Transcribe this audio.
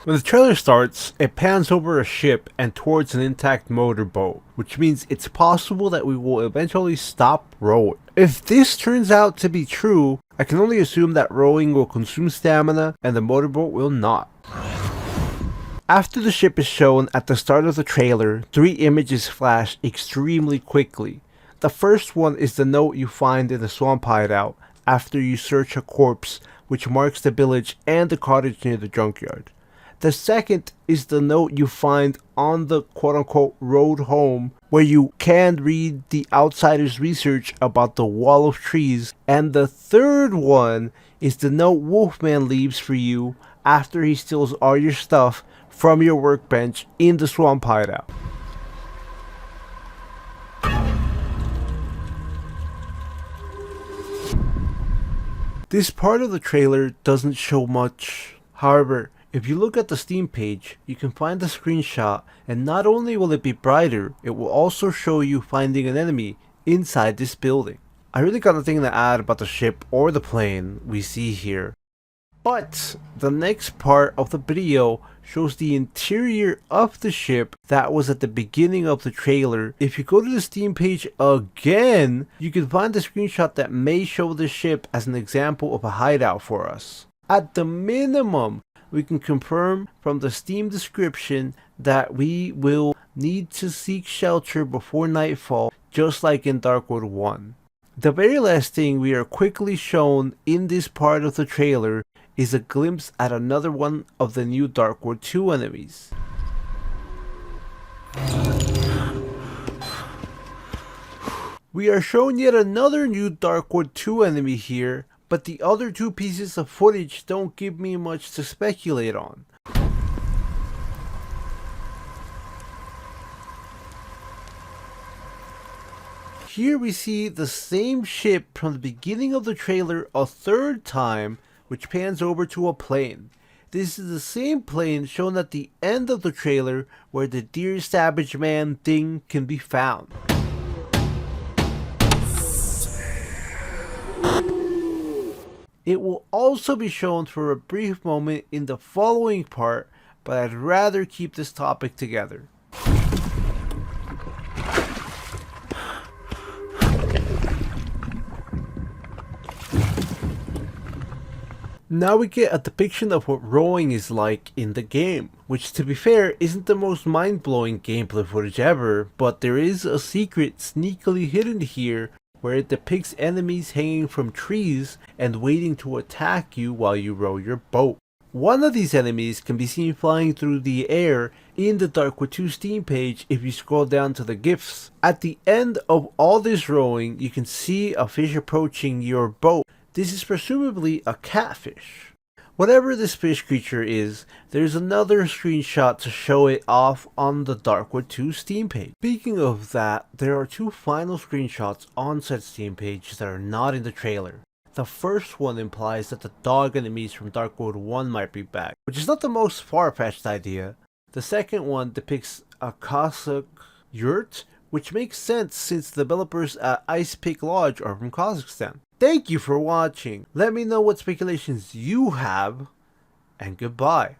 When the trailer starts, it pans over a ship and towards an intact motorboat, which means it's possible that we will eventually stop rowing. If this turns out to be true, I can only assume that rowing will consume stamina and the motorboat will not. After the ship is shown at the start of the trailer, 3 images flash extremely quickly. The first one is the note you find in the swamp hideout after you search a corpse, which marks the village and the cottage near the junkyard. The second is the note you find on the quote-unquote road home, where you can read the outsider's research about the wall of trees. And the third one is the note Wolfman leaves for you after he steals all your stuff from your workbench in the swamp hideout. This part of the trailer doesn't show much. However, if you look at the Steam page, you can find the screenshot, and not only will it be brighter, it will also show you finding an enemy inside this building. I really got nothing to add about the ship or the plane we see here. But the next part of the video shows the interior of the ship that was at the beginning of the trailer. If you go to the Steam page again, you can find a screenshot that may show the ship as an example of a hideout for us. At the minimum, we can confirm from the Steam description that we will need to seek shelter before nightfall, just like in Darkwood 1. The very last thing we are quickly shown in this part of the trailer is a glimpse at another one of the new Darkwood 2 enemies. We are shown yet another new Darkwood 2 enemy here, but the other 2 pieces of footage don't give me much to speculate on. Here we see the same ship from the beginning of the trailer a third time, which pans over to a plane. This is the same plane shown at the end of the trailer where the Dear Savage Man thing can be found. It will also be shown for a brief moment in the following part, but I'd rather keep this topic together. Now we get a depiction of what rowing is like in the game, which to be fair isn't the most mind-blowing gameplay footage ever, but there is a secret sneakily hidden here where it depicts enemies hanging from trees and waiting to attack you while you row your boat. One of these enemies can be seen flying through the air in the Darkwood 2 Steam page if you scroll down to the GIFs. At the end of all this rowing, you can see a fish approaching your boat. This is presumably a catfish. Whatever this fish creature is, there's another screenshot to show it off on the Darkwood 2 Steam page. Speaking of that, there are 2 final screenshots on said Steam page that are not in the trailer. The first one implies that the dog enemies from Darkwood 1 might be back, which is not the most far-fetched idea. The second one depicts a Cossack yurt, which makes sense since the developers at Ice Peak Lodge are from Kazakhstan. Thank you for watching. Let me know what speculations you have, and goodbye.